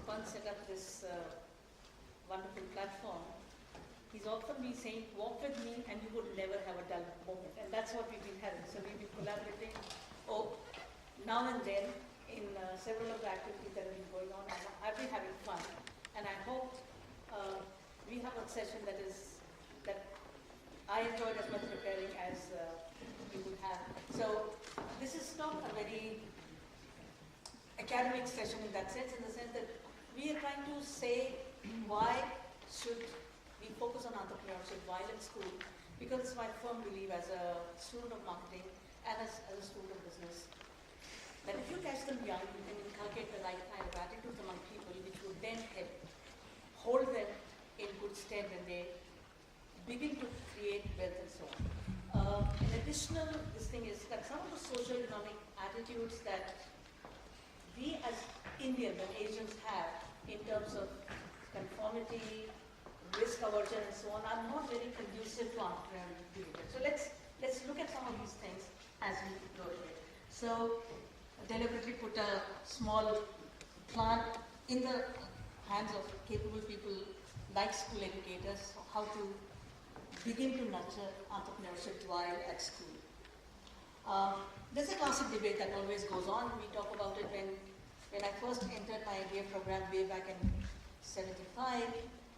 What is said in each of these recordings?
once set up this wonderful platform, he's often been saying, walk with me and you would never have a dull moment. And that's what we've been having. So we've been collaborating now and then in several of the activities that have been going on. And I've been having fun. And I hope we have a session that I enjoyed as much preparing as you would have. So this is not a very academic session in that sense, in the sense that we are trying to say why should we focus on entrepreneurship while in school, because it's my firm belief as a student of marketing and as a student of business, that if you catch them young, you can inculcate the right kind of attitudes among people, which would then help hold them in good stead when they begin to create wealth and so on. An additional thing is that some of the social economic attitudes that we as Indians and Asians have in terms of conformity, risk aversion and so on are not very conducive to entrepreneurial behavior. So let's look at some of these things as we go ahead. So deliberately put a small plant in the hands of capable people like school educators, how to begin to nurture entrepreneurship while at school. There's a classic debate that always goes on. We talk about it when I first entered my MBA program way back in 75,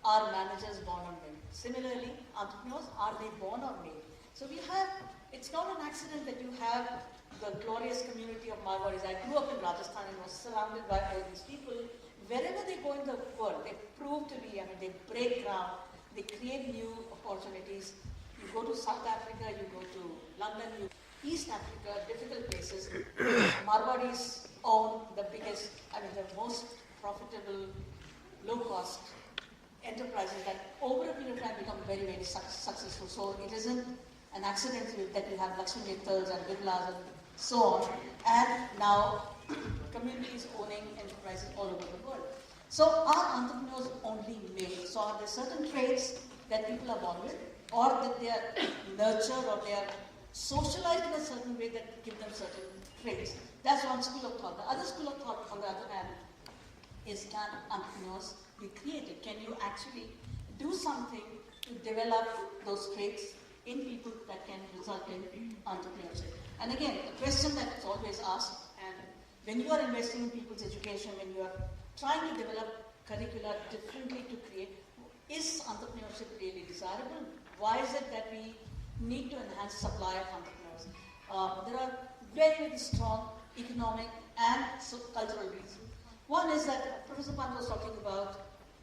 are managers born or made? Similarly, entrepreneurs, are they born or made? So we have, it's not an accident that you have the glorious community of Marwaris. I grew up in Rajasthan and was surrounded by all these people. Wherever they go in the world, they prove to be, they break ground, they create new opportunities. You go to South Africa, you go to London, East Africa, difficult places. Marwaris own the biggest, the most profitable, low-cost enterprises that over a period of time become very, very successful. So it isn't an accident that you have Lakshmi Mittals and Birlas and so on, and now communities owning enterprises all over the world. So are entrepreneurs only made? So are there certain traits that people are born with, or that they are nurtured, or they are socialized in a certain way that give them certain traits? That's one school of thought. The other school of thought, on the other hand, is can entrepreneurs be created? Can you actually do something to develop those traits in people that can result in entrepreneurship? And again, a question that's always asked, and when you are investing in people's education, when you are trying to develop curricula differently to create, is entrepreneurship really desirable? Why is it that we need to enhance supply of entrepreneurs? There are very, very strong economic and cultural reasons. One is that Professor Pant was talking about,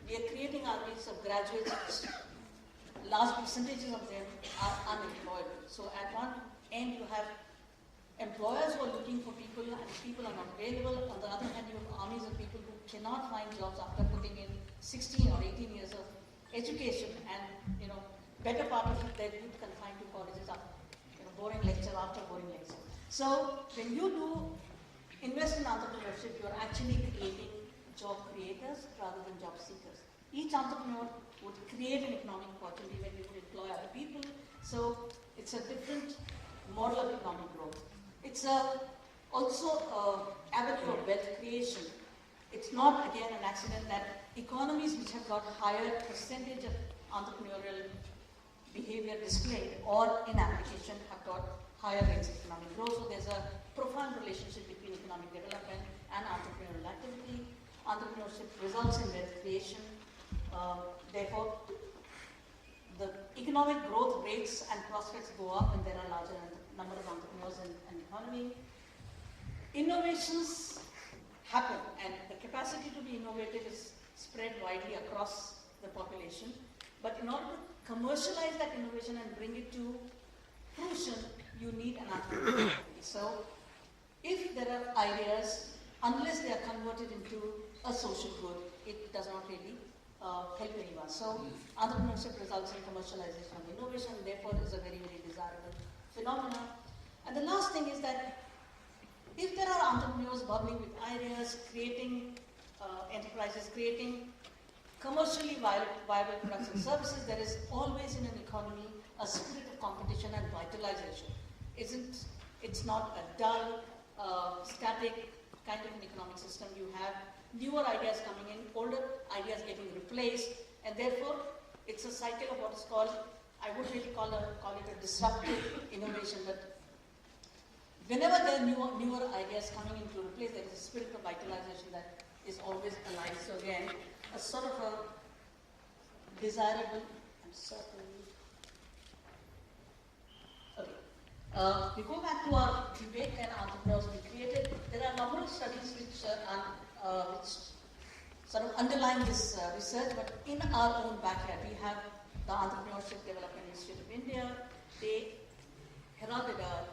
we are creating armies of graduates, large percentages of them are unemployed. So at one end you have employers who are looking for people and people are not available. On the other hand, you have armies of people who cannot find jobs after putting in 16 or 18 years of education and, better part of their youth confined to colleges after, boring lecture after boring lecture. So when you do invest in entrepreneurship, you are actually creating job creators rather than job seekers. Each entrepreneur would create an economic opportunity when you would employ other people. So it's a different model of economic growth. It's also an avenue of wealth creation. It's not, again, an accident that economies which have got higher percentage of entrepreneurial behavior displayed or in application have got higher rates of economic growth. So there's a profound relationship between economic development and entrepreneurial activity. Entrepreneurship results in wealth creation. Therefore, the economic growth rates and prospects go up when there are larger number of entrepreneurs in an economy. Innovations happen, and the capacity to be innovative is spread widely across the population. But in order to commercialize that innovation and bring it to fruition, you need an entrepreneur. So if there are ideas, unless they are converted into a social good, it does not really help anyone. So entrepreneurship results in commercialization of innovation, therefore is a very, very desirable phenomenon. And the last thing is that if there are entrepreneurs bubbling with ideas, creating enterprises, creating commercially viable products and services, there is always in an economy a spirit of competition and vitalization. It's not a dull, static kind of an economic system. You have newer ideas coming in, older ideas getting replaced, and therefore it's a cycle of what is called, I would really call it a disruptive innovation, but whenever there are newer ideas coming in to replace, there is a spirit of vitalization that is always alive. So again, a sort of a desirable, we go back to our debate and entrepreneurs we created. There are a number of studies which sort of underline this research, but in our own backyard, we have the Entrepreneurship Development Institute of India. They heralded a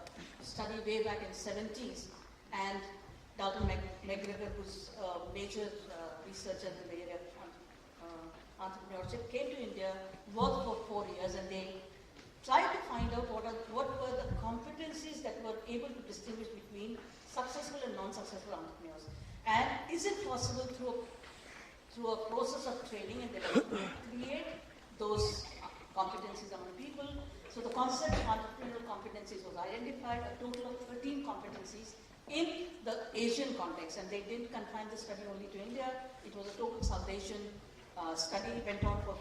study way back in the 70s, and Dalton McGregor, who's a major researcher in the area of entrepreneurship, came to India, worked for 4 years, and they tried to find out what were the competencies that were able to distinguish between successful and non-successful entrepreneurs. And is it possible through a process of training and development to create those competencies among people? So the concept of entrepreneurial competencies was identified, a total of 13 competencies in the Asian context, and they didn't confine the study only to India. It was a total South Asian study, went on for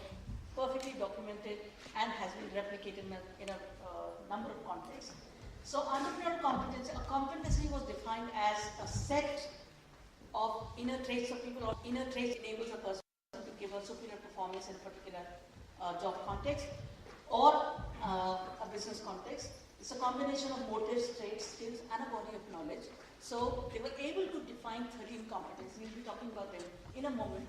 perfectly documented and has been replicated in a number of contexts. So entrepreneurial competency, a competency was defined as a set of inner traits of people, or inner traits enables a person to give a superior performance in a particular job context or a business context. It's a combination of motives, traits, skills, and a body of knowledge. So they were able to define 13 competencies. We'll be talking about them in a moment.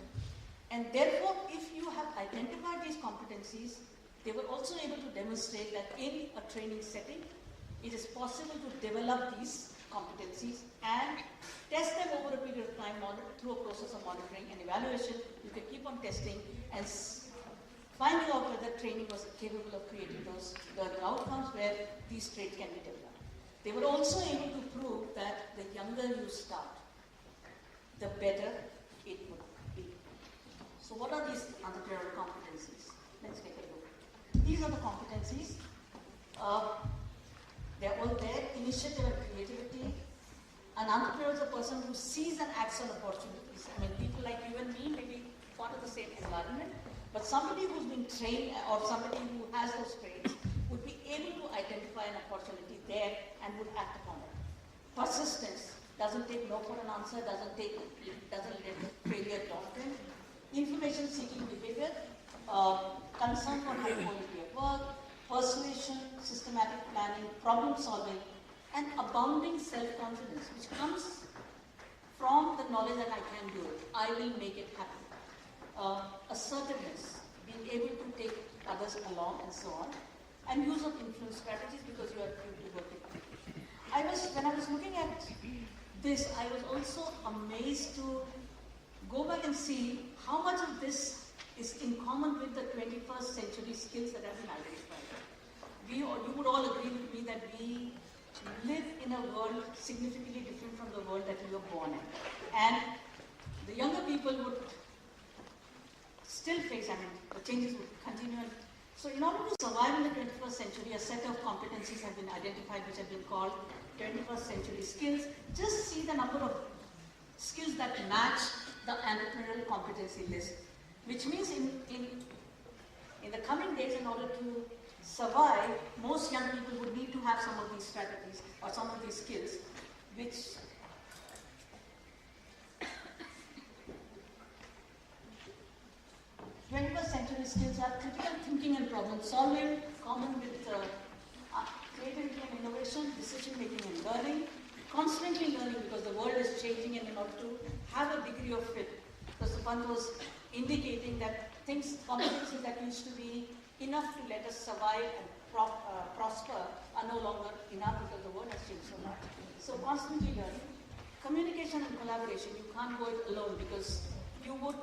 And therefore, if you have identified these competencies, they were also able to demonstrate that in a training setting, it is possible to develop these competencies and test them over a period of time through a process of monitoring and evaluation. You can keep on testing and finding out whether training was capable of creating those learning outcomes where these traits can be developed. They were also able to prove that the younger you start, the better it would be. So what are these entrepreneurial competencies? Let's take a look. These are the competencies. They're all there. Initiative and creativity. An entrepreneur is a person who sees and acts on opportunities. I mean, people like you and me may be part of the same environment, but somebody who's been trained or somebody who has those traits would be able to identify an opportunity there and would act upon it. Persistence doesn't take no for an answer, doesn't let failure doctrine. Information seeking behavior, concern for high quality of work, persuasion, systematic planning, problem solving, and abounding self-confidence, which comes from the knowledge that I can do it. I will make it happen. Assertiveness, being able to take others along and so on, and use of influence strategies because you are free to work it. When I was looking at this, I was also amazed to go back and see how much of this is in common with the 21st century skills that have been identified. You would all agree with me that we live in a world significantly different from the world that we were born in. And the younger people would still face, the changes would continue. So in order to survive in the 21st century, a set of competencies have been identified which have been called 21st century skills. Just see the number of skills that match the entrepreneurial competency list, which means in the coming days, in order to survive, most young people would need to have some of these strategies or some of these skills, which 21st century skills are critical thinking and problem solving, common with creativity and innovation, decision making and learning, constantly learning because the world is changing, and in order to have a degree of fit, because the fund was indicating that competencies that used to be enough to let us survive and prosper are no longer enough because the world has changed so much. So constantly learning. Communication and collaboration, you can't go it alone because you would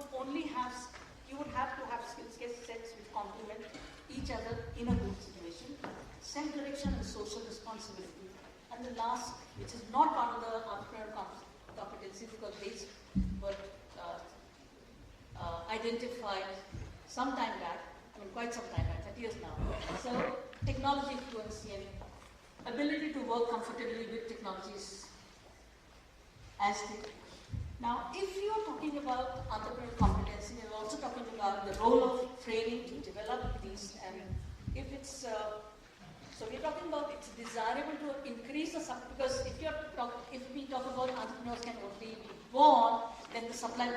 have to have skill sets which complement each other in a group situation. Self-direction and social responsibility. And the last, which is not part of the entrepreneurial competency because these were identified some time back, quite some time back, 30 years now. So technology fluency and ability to work comfortably with technologies as they. Now, if you are talking about entrepreneurial competency, we're also talking about the role of training to develop these. And if it's, so we're talking about it's desirable to increase the supply, because if we talk about entrepreneurs can only be born, then the supply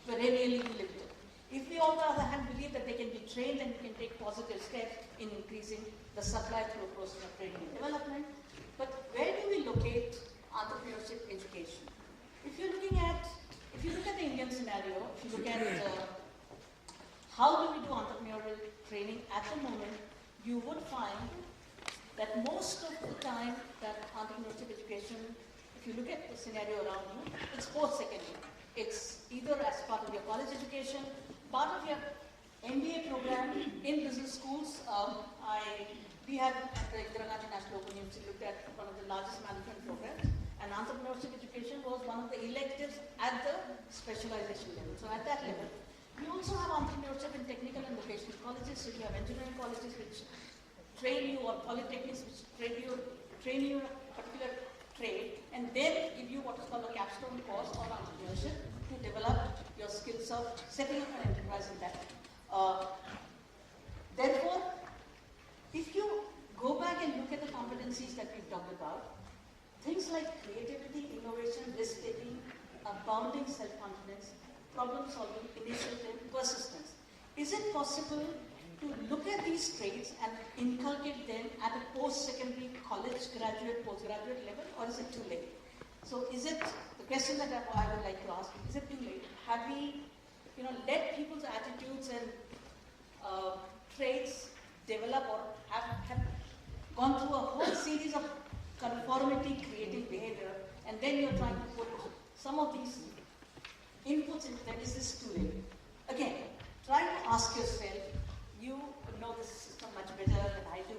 will really be limited. If we, on the other hand, believe that they can be trained, then we can take positive steps in increasing the supply through a process of training and development. But where do we locate entrepreneurship education? If you look at the Indian scenario, if you look at how do we do entrepreneurial training at the moment, you would find that most of the time that entrepreneurship education, if you look at the scenario around you, it's post-secondary. It's either as part of your college education, part of your MBA program in business schools. We have at the Indira Gandhi National Open University looked at one of the largest management programs, and entrepreneurship education was one of the electives at the specialization level. So at that level, we also have entrepreneurship in technical and vocational colleges. So you have engineering colleges which train you, or polytechnics which train you in a particular trade, and then give you what is called a capstone course on entrepreneurship to develop your skills of setting up an enterprise in that. Therefore, if you go back and look at the competencies that we've talked about, things like creativity, innovation, risk-taking, abounding self-confidence, problem-solving, initiative, persistence. Is it possible to look at these traits and inculcate them at a post-secondary college graduate, postgraduate level, or is it too late? So is it, the question that I would like to ask, is it too late? Have we, let people's attitudes and traits develop, or have gone through a whole series of conformity creating behavior, and then you're trying to put some of these inputs into them? Is this too late? Again, try to ask yourself, you know this system much better than I do.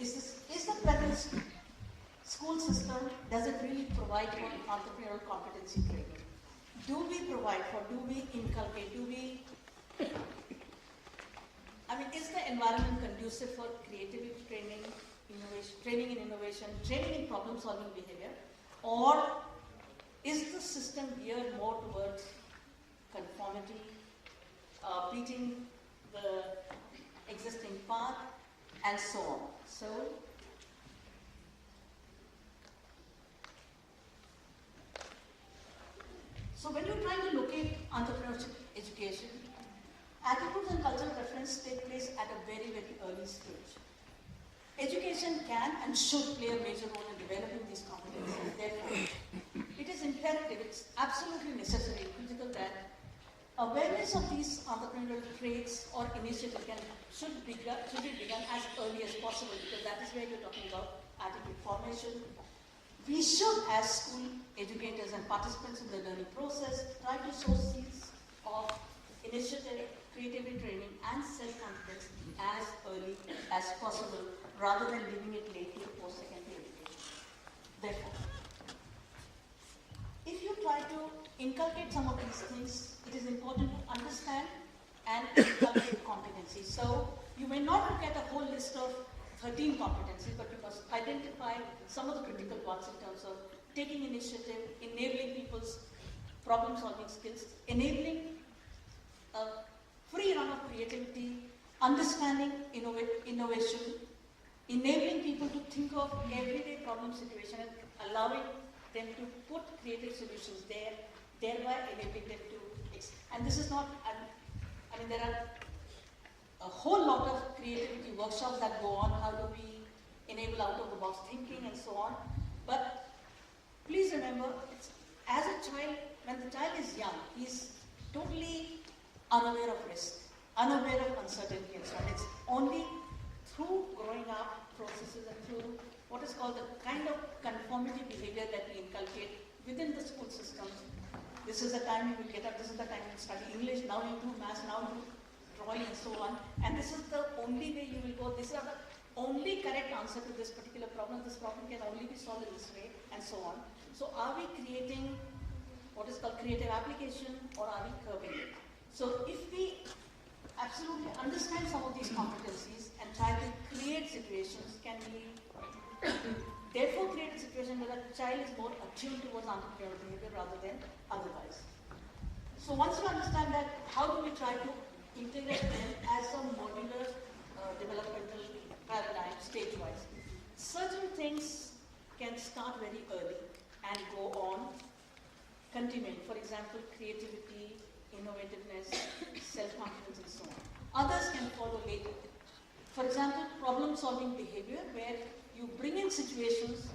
Is the present school system, does it really provide for entrepreneurial competency training? Do we provide for, do we inculcate, is the environment conducive for creativity training, innovation, training in innovation, training in problem-solving behavior, or is the system geared more towards conformity, beating the existing path, and so on? So when you're trying to locate entrepreneurship education, attitudes and cultural reference take place at a very, very early stage. Education can and should play a major role in developing these competencies. Therefore, it is imperative, it's absolutely necessary, critical that awareness of these entrepreneurial traits or initiatives should be begun as early as possible, because that is where you're talking about attitude formation. We should, as school educators and participants in the learning process, try to sow seeds of initiative, creativity training, and self-confidence as early as possible, rather than leaving it late to post-secondary education. Therefore, if you try to inculcate some of these things, it is important to understand and inculcate competencies. So you may not look at a whole list of 13 competencies, but you must identify some of the critical ones in terms of taking initiative, enabling people's problem-solving skills, enabling a free run of creativity, understanding innovation, enabling people to think of everyday problem situation and allowing them to put creative solutions there, thereby enabling them to. And this is not, there are a whole lot of creativity workshops that go on. How do we enable out-of-the-box thinking and so on? But please remember, as a child, when the child is young, he's totally unaware of risk, unaware of uncertainty and so on. It's only through growing up processes and through what is called the kind of conformity behavior that we inculcate within the school systems. This is the time you will get up, this is the time you will study English, now you do maths, now you do drawing and so on. And this is the only way you will go, this is the only correct answer to this particular problem. This problem can only be solved in this way and so on. So are we creating what is called creative application, or are we curbing it? So if we absolutely understand some of these competencies and try to create situations, can we therefore create a situation where a child is more attuned towards entrepreneurial behavior rather than otherwise. So once you understand that, how do we try to integrate them as a modular developmental paradigm stage-wise? Certain things can start very early and go on continuing. For example, creativity, innovativeness, self-confidence, and so on. Others can follow later. For example, problem-solving behavior, where you bring in situations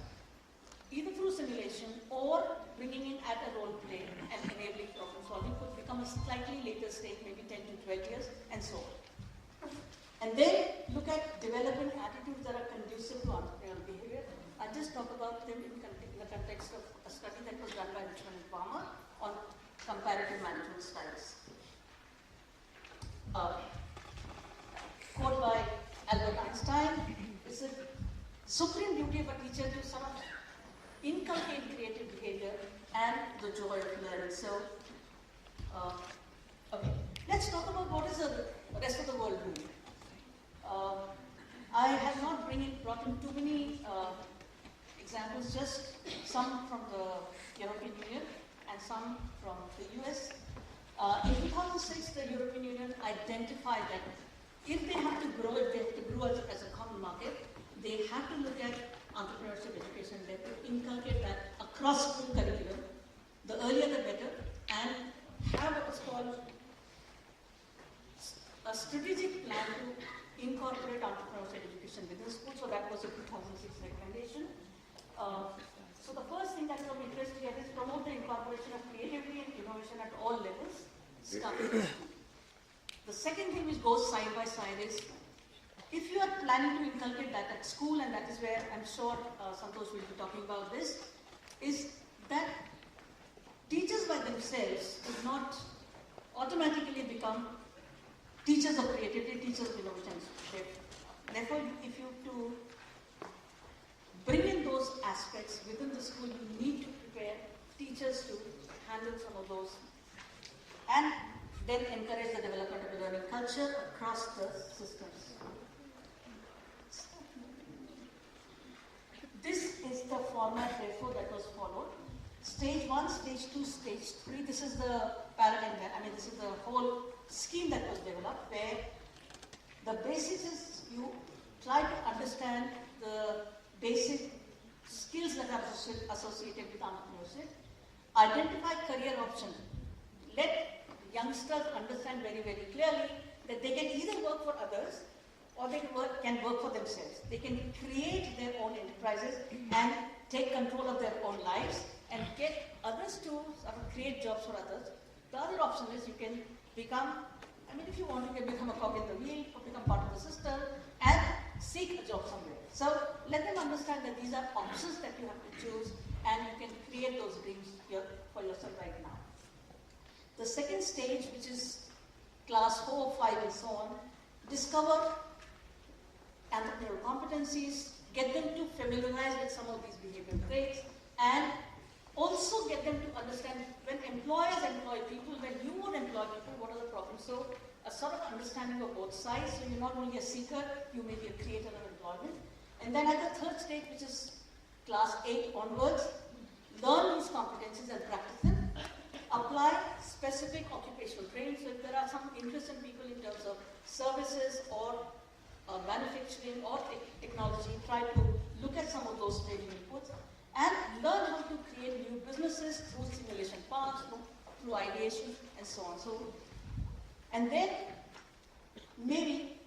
either through simulation or bringing in at a role play and enabling problem-solving could become a slightly later stage, maybe 10 to 12 years, and so on. And then look at developing attitudes that are conducive to entrepreneurial behavior. I'll just talk about them in the context of a study that was done by Richmond and Palmer on comparative management styles. Quote by Albert Einstein, it's a supreme duty of a teacher to sort of inculcate creative behavior and the joy of learning. So, okay, let's talk about what is the rest of the world doing. I have not brought in too many examples, just some from the European Union and some from the US. In 2006, the European Union identified that if they have to grow, if they have to grow as a common market, they have to look at entrepreneurship education, they have to inculcate that across school curriculum, the earlier the better, and have what is called a strategic plan to incorporate entrepreneurship education within school. So that was a 2006 recommendation. So the first thing that is of interest here is promote the incorporation of creativity and innovation at all levels, starting with school. The second thing which goes side by side is, if you are planning to inculcate that at school, and that is where I'm sure Santosh will be talking about this, is that teachers by themselves do not automatically become teachers of creativity, teachers of innovation. Therefore, if you to bring in those aspects within the school, you need to prepare teachers to handle some of those, and then encourage the development of a learning culture across the systems. This is the format, therefore, that was followed. Stage 1, Stage 2, Stage 3. This is the paradigm, this is the whole scheme that was developed, where the basics is you try to understand the basic skills that are associated with entrepreneurship, identify career options, let youngsters understand very, very clearly that they can either work for others or they can work for themselves. They can create their own enterprises and take control of their own lives and get others to sort of create jobs for others. The other option is you can become, if you want, you can become a cog in the wheel or become part of the system and seek a job somewhere. So let them understand that these are options that you have to choose, and you can create those dreams for yourself right now. The second stage, which is class 4, 5, and so on, discover entrepreneurial competencies, get them to familiarize with some of these behavioral traits, and also get them to understand when employers employ people, when you would employ people, what are the problems. So a sort of understanding of both sides. So you're not only a seeker, you may be a creator of employment. And then at the third stage, which is class 8 onwards, learn these competencies and practice them. Apply specific occupational training. So if there are some interested people in terms of services or manufacturing or technology, try to look at some of those training inputs and learn how to create new businesses through simulation parks, through ideation, and so on. So, and then maybe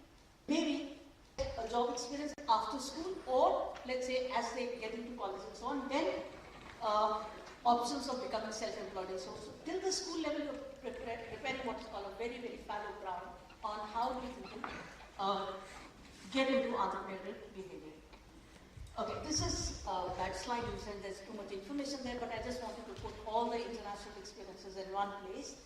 a job experience after school, or let's say as they get into college and so on, then options of becoming self-employed and so on. So till the school level, you're preparing what is called a very, very fallow ground on how we can get into entrepreneurial behavior. Okay, this is a bad slide. You said there's too much information there, but I just wanted to put all the international experiences in one place.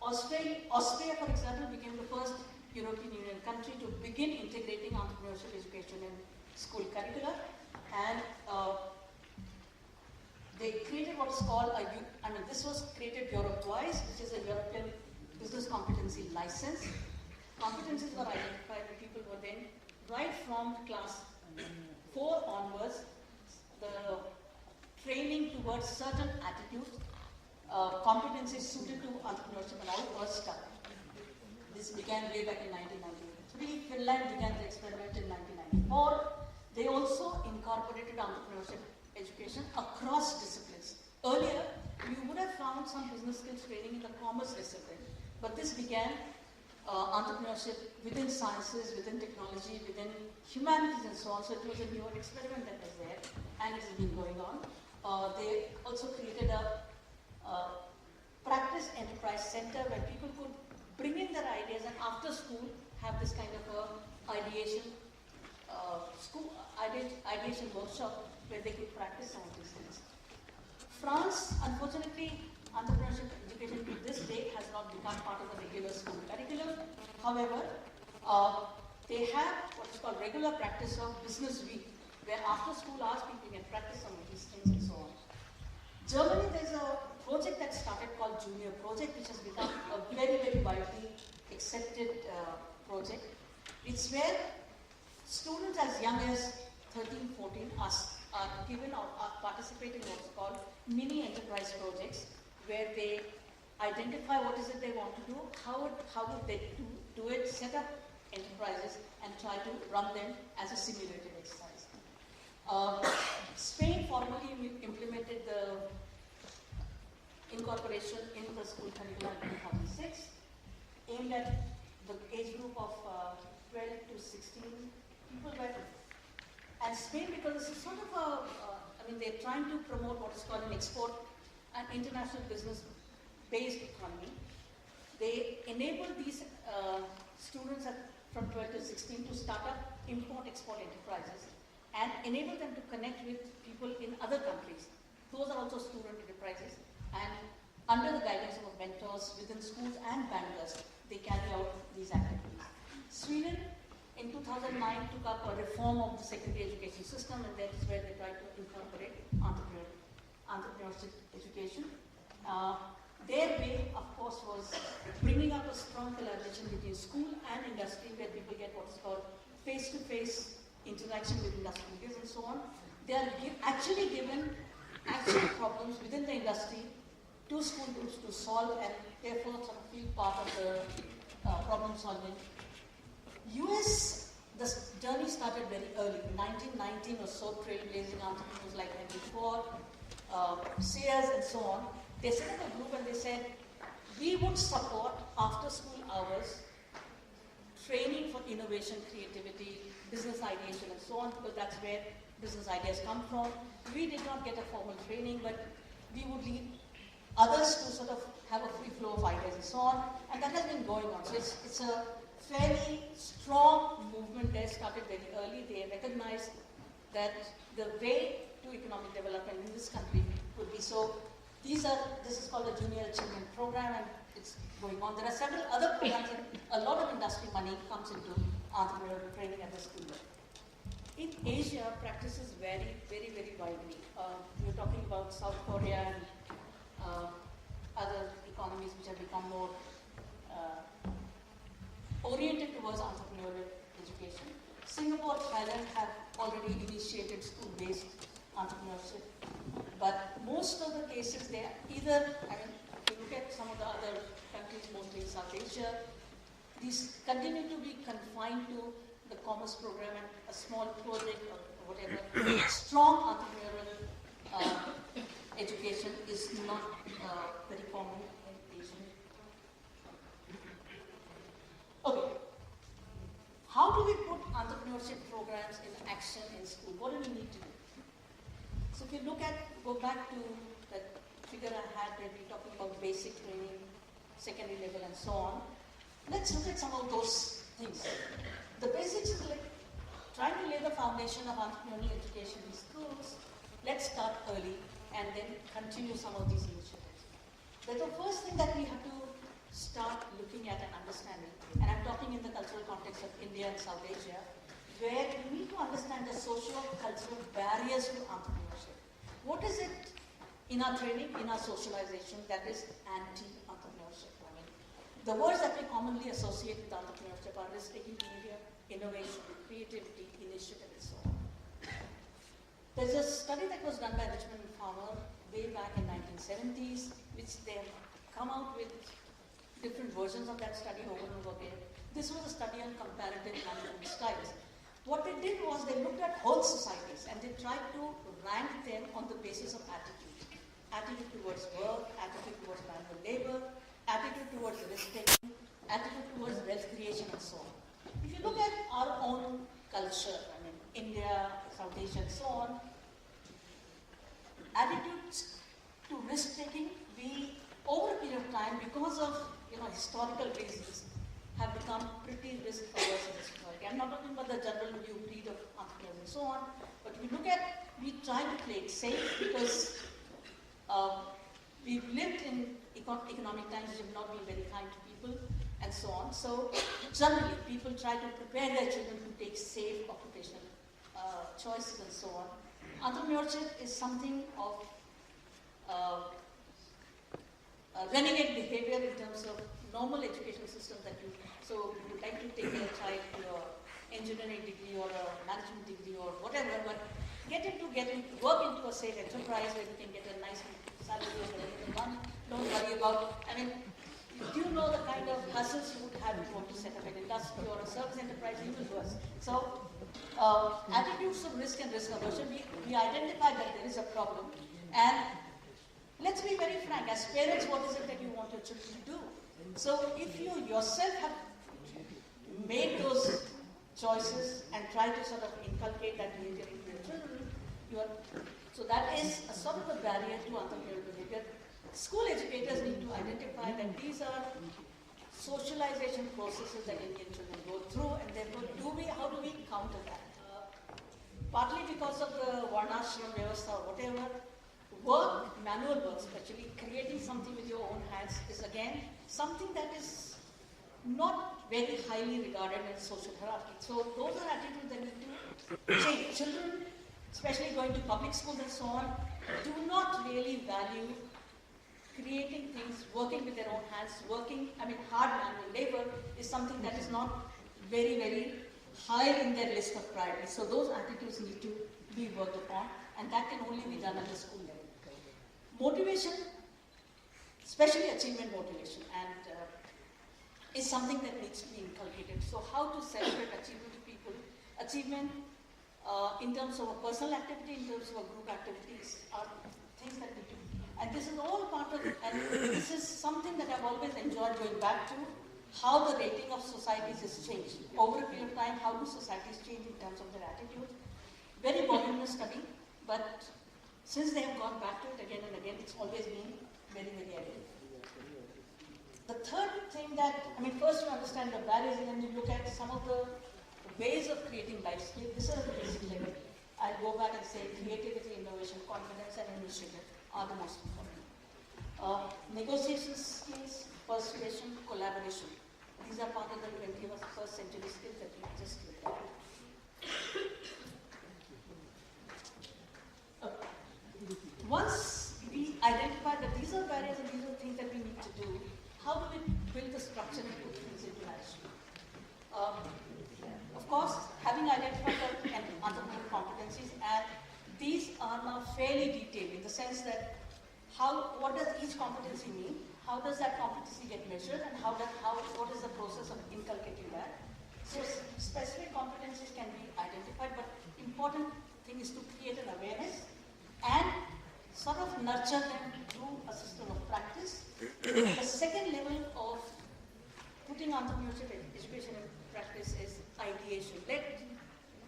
Austria, for example, became the first European Union country to begin integrating entrepreneurship education in school curricula, and they created what is called this was created Europe-wise, which is a European business competency license. Competencies were identified, and people were then, right from class 4 onwards, the training towards certain attitudes, competencies suited to entrepreneurship and all was stuck. This began way back in 1993. Finland began the experiment in 1994. They also incorporated entrepreneurship education across disciplines. Earlier, you would have found some business skills training in the commerce discipline, but this began entrepreneurship within sciences, within technology, within humanities and so on. So it was a newer experiment that was there, and it has been going on. They also created a practice enterprise center where people could bring in their ideas and after school have this kind of a ideation workshop where they could practice some of these things. France, unfortunately, entrepreneurship education to this date has not become part of the regular school curriculum. However, they have what is called regular practice of business week, where after school hours people can practice some of these things and so on. Germany, there's a project that started called Junior Project, which has become a very, very widely accepted project. It's where students as young as 13, 14 are given or are participating in what's called mini enterprise projects, where they identify what is it they want to do, how would they do it, set up enterprises and try to run them as a simulated exercise. Spain formally implemented the incorporation in the school curriculum in 2006, aimed at the age group of 12 to 16 people were. And Spain, because this is sort of they're trying to promote what is called an export and international business-based economy. They enable these students from 12 to 16 to start up import-export enterprises and enable them to connect with people in other countries. Those are also student enterprises, and under the guidance of mentors within schools and bankers, they carry out these activities. Sweden, in 2009, took up a reform of the secondary education system, and that is where they tried to incorporate entrepreneurship education. Their way, of course, was bringing up a strong collaboration between school and industry, where people get what is called face-to-face interaction with industry leaders and so on. They are actually given actual problems within the industry to school groups to solve, and therefore sort of feel part of the problem solving. US, the journey started very early. In 1919 or so, trailblazing entrepreneurs like Henry Ford, Sears and so on, they set up a group and they said, we would support after school hours training for innovation, creativity, business ideation and so on, because that's where business ideas come from. We did not get a formal training, but we would lead others to sort of have a free flow of ideas and so on, and that has been going on. So it's a fairly strong movement there, started very early. They recognized that the way to economic development in this country would be so. This is called the Junior Achievement Program, and it's going on. There are several other programs, and a lot of industry money comes into entrepreneurial training at the school level. In Asia, practices vary very, very widely. We're talking about South Korea and other economies which have become more oriented towards entrepreneurial education. Singapore, Thailand have already initiated school-based entrepreneurship, but most of the cases they are either, if you look at some of the other countries, mostly in South Asia, these continue to be confined to the commerce program and a small project or whatever. Strong entrepreneurial education is not very common in Asia. Okay. How do we put entrepreneurship programs in action in school? What do we need to do? So if you go back to that figure I had where we're talking about basic training, secondary level and so on, let's look at some of those things. The basics is like trying to lay the foundation of entrepreneurial education in schools. Let's start early and then continue some of these initiatives. But the first thing that we have to start looking at and understanding, and I'm talking in the cultural context of India and South Asia, where we need to understand the socio-cultural barriers to entrepreneurship. What is it in our training, in our socialization that is anti-entrepreneurship? The words that we commonly associate with entrepreneurship are risk-taking behavior, innovation, creativity, initiative, and so on. There's a study that was done by Richmond and Farmer way back in 1970s, which they have come out with different versions of that study over and over again. This was a study on comparative management styles. What they did was they looked at whole societies and they tried to rank them on the basis of attitude. Attitude towards work, attitude towards manual labor, attitude towards risk-taking, attitude towards wealth creation, and so on. If you look at our own culture, I mean, India, South Asia, and so on, attitudes to risk-taking, we, over a period of time, because of historical reasons, have become pretty risk-averse in this society. I'm not talking about the general new breed of entrepreneurs and so on, but we try to play it safe because we've lived in economic times which have not been very kind to people and so on. So generally, people try to prepare their children to take safe occupational choices and so on. Entrepreneurship is something of renegade behavior in terms of normal education system that you would like to take your child to an engineering degree or a management degree or whatever, but get him to work into a safe enterprise where you can get a nice salary or everything. Don't worry about, do you know the kind of hustles you would have if you want to set up an industry or a service enterprise? You will do it. So, attitudes of risk and risk aversion, we identify that there is a problem. And let's be very frank, as parents, what is it that you want your children to do? So, if you yourself have made those choices and try to sort of inculcate that behavior into your children, so that is a sort of a barrier to entrepreneurial behavior. School educators need to identify that these are socialization processes that Indian children go through, and therefore, how do we counter that? Partly because of the Varnashram Vyavastha or whatever, manual work especially, creating something with your own hands is again something that is not very highly regarded in social hierarchy. So those are attitudes that need to change. Children, especially going to public schools and so on, do not really value creating things, working with their own hands, hard manual labor is something that is not very, very high in their list of priorities. So those attitudes need to be worked upon, and that can only be done at the school level. Motivation, especially achievement motivation, and is something that needs to be inculcated. So how to celebrate achievement to people? Achievement in terms of a personal activity, in terms of a group activities, are things that we do. And this is all part of it. And this is something that I've always enjoyed going back to, how the rating of societies has changed. Over a period of time, how do societies change in terms of their attitudes? Very voluminous study, but since they have gone back to it again and again, it's always been very, very evident. The third thing that, first you understand the barriers, and then you look at some of the ways of creating life skills. This is at the basic level. I'll go back and say creativity, innovation, confidence, and initiative are the most important. Negotiation skills, persuasion, collaboration. These are part of the 21st century skills that we just looked at. Once we identify that these are barriers and these are things that we need to do, how do we build the structure and put things into action? Of course, having identified the entrepreneurial competencies, and these are now fairly detailed in the sense that what does each competency mean? How does that competency get measured, and what is the process of inculcating that? So specific competencies can be identified, but important thing is to create an awareness and sort of nurture them through a system of practice. The second level of putting entrepreneurship education in practice is ideation. Let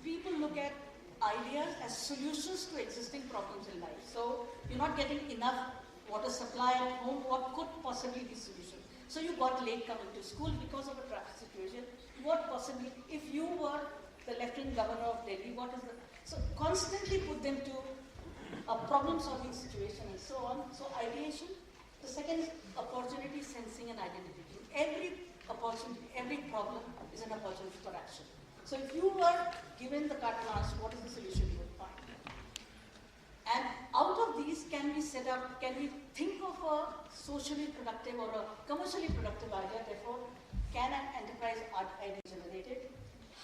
people look at ideas as solutions to existing problems in life. So you're not getting enough water supply at home, what could possibly be solution? So you got late coming to school because of a traffic situation. What possibly, if you were the Lieutenant Governor of Delhi, so constantly put them to a problem-solving situation and so on. So ideation. The second is opportunity sensing and identity. Every opportunity, every problem is an opportunity for action. So if you were given the carte blanche, what is the solution you would find? And out of these, can we think of a socially productive or a commercially productive idea? Therefore, can an enterprise idea generate it?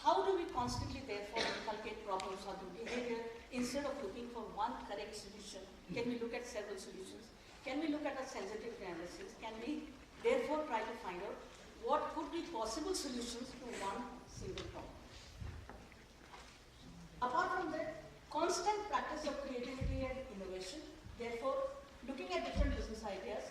how do we constantly, therefore, inculcate problem-solving behavior instead of looking for one correct solution? Can we look at several solutions? Can we look at a sensitivity analysis? Can we, therefore, try to find out what could be possible solutions to one single problem? Apart from that, constant practice of creativity and innovation, therefore, looking at different business ideas,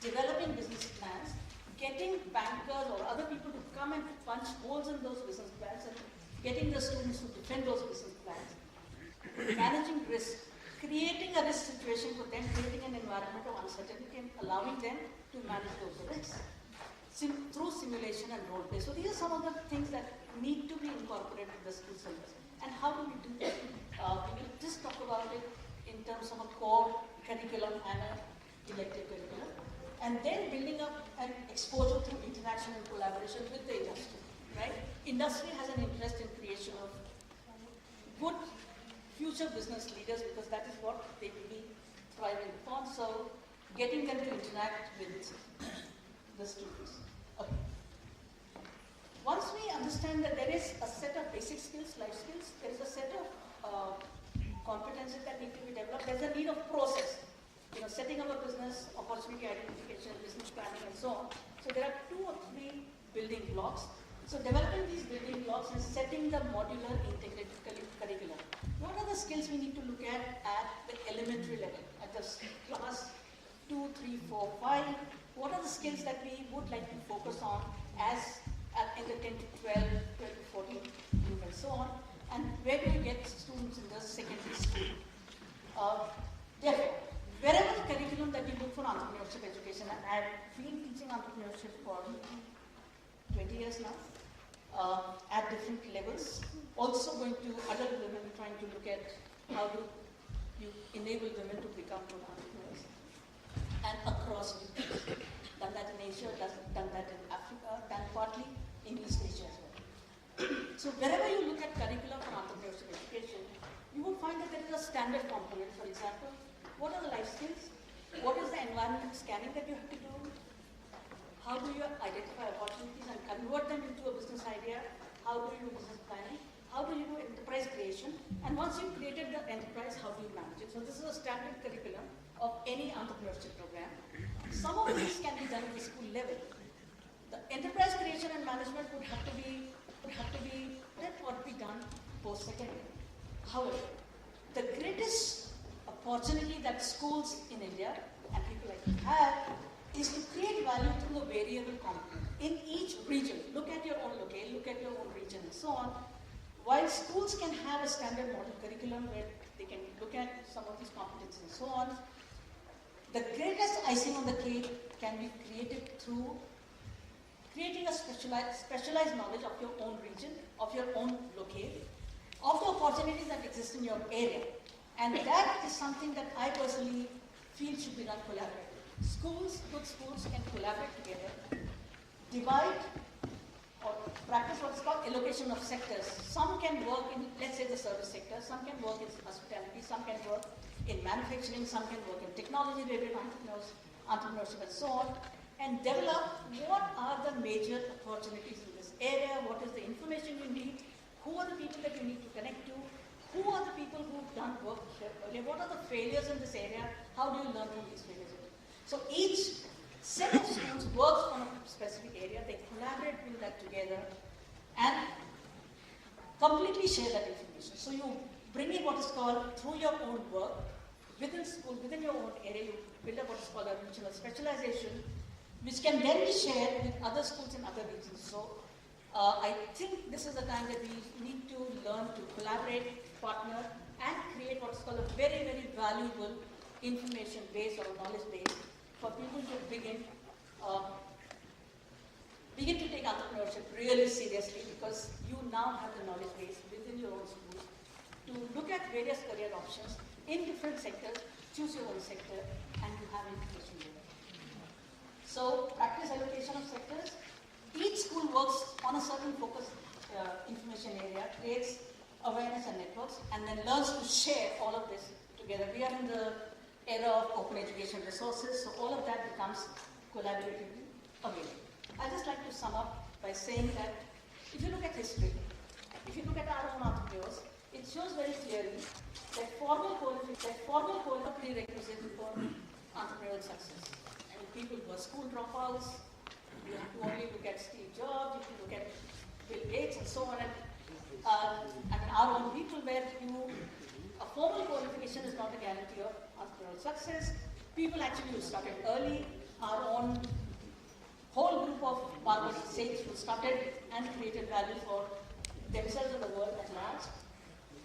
developing business plans, getting bankers or other people to come and punch holes in those business plans and getting the students to defend those business plans, managing risk, creating a risk situation for them, creating an environment of uncertainty and allowing them to manage those risks through simulation and role play. So these are some of the things that need to be incorporated in the school syllabus. And how do we do that? We will just talk about it in terms of a core curriculum and an elective curriculum. And then building up an exposure through interaction and collaboration with the industry, right? Industry has an interest in creation of good future business leaders because that is what they will be thriving upon. So getting them to interact with the students. Okay. Once we understand that there is a set of basic skills, life skills, there is a set of competencies that need to be developed, there's a need of process. Setting up a business, opportunity identification, business planning, and so on. So there are 2 or 3 building blocks. So developing these building blocks and setting the modular integrated curriculum. What are the skills we need to look at the elementary level, at the class 2, 3, 4, 5? What are the skills that we would like to focus on as in the 10 to 12, 12 to 14 group and so on? And where do you get students in the secondary school? Therefore, wherever the curriculum that we look for entrepreneurship education, and I've been teaching entrepreneurship for 20 years now, at different levels, also going to adult women, trying to look at how do you enable women to become good entrepreneurs, and across regions. Done that in Asia, done that in Africa, done partly in East Asia as well. So wherever you look at curriculum for entrepreneurship education, you will find that there is a standard component. For example, what are the life skills? What is the environmental scanning that you have to do? How do you identify opportunities and convert them into a business idea? How do you do business planning? How do you do enterprise creation? And once you've created the enterprise, how do you manage it? So this is a standard curriculum of any entrepreneurship program. Some of these can be done at the school level. The enterprise creation and management would have to be done post-secondary. However, the greatest opportunity that schools in India and people like you have is to create value through a variable component. In each region, look at your own locale, look at your own region and so on. While schools can have a standard model curriculum where they can look at some of these competencies and so on, the greatest icing on the cake can be created through creating a specialized knowledge of your own region, of your own locale, of the opportunities that exist in your area. And that is something that I personally feel should be done collaboratively. Good schools can collaborate together, divide or practice what's called allocation of sectors. Some can work in, let's say, the service sector, some can work in hospitality, some can work in manufacturing, some can work in technology-related entrepreneurship and so on, and develop what are the major opportunities in this area, what is the information you need, who are the people that you need to connect to, who are the people who've done work here earlier, what are the failures in this area, how do you learn from these failures? So each set of schools works on a specific area, they collaborate, build that together, and completely share that information. So you bring in what is called, through your own work, within school, within your own area, you build up what is called a regional specialization, which can then be shared with other schools in other regions. So I think this is the time that we need to learn to collaborate, partner, and create what is called a very, very valuable information base or knowledge base for people to begin to take entrepreneurship really seriously, because you now have the knowledge base within your own schools to look at various career options in different sectors, choose your own sector, and you have information there. So practice allocation of sectors. Each school works on a certain focus information area, creates awareness and networks, and then learns to share all of this together. We are in the era of open education resources, so all of that becomes collaboratively available. I'd just like to sum up by saying that if you look at history, If you look at our own entrepreneurs, it shows very clearly that formal qualification prerequisite for entrepreneurial success. And people who are school dropouts, you have to only look at Steve Jobs, you can look at Bill Gates and so on. And our own people where a formal qualification is not a guarantee of entrepreneurial success. People actually who started early, our own whole group of Barbary saints who started and created value for themselves and the world at large,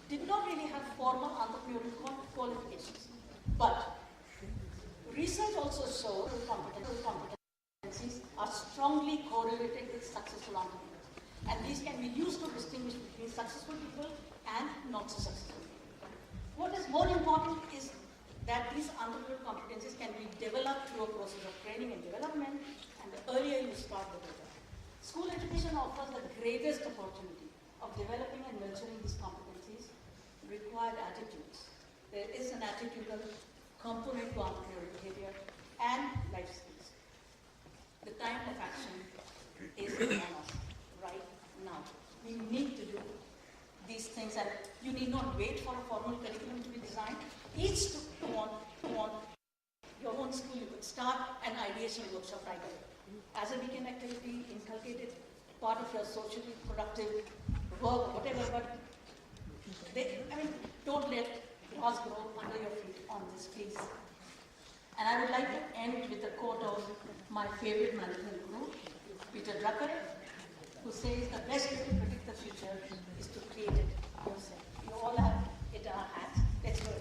did not really have formal entrepreneurial qualifications. But research also shows competencies are strongly correlated with successful entrepreneurs. And these can be used to distinguish between successful people and not so successful people. What is more important is that these entrepreneurial competencies can be developed through a process of training and development, and the earlier you start, the better. School education offers the greatest opportunity of developing and nurturing these competencies, required attitudes. There is an attitudinal component to entrepreneurial behavior and life skills. The time of action is on us right now. We need to do these things, and you need not wait for a formal curriculum to be designed. Each on your own school, you could start an ideation workshop right away. As a weekend activity, inculcate it part of your socially productive work, whatever, but don't let grass grow under your feet on this, please. And I would like to end with a quote of my favorite management guru, Peter Drucker, who says the best way to predict the future is to create it yourself. You all have it in our hands. Let's do it.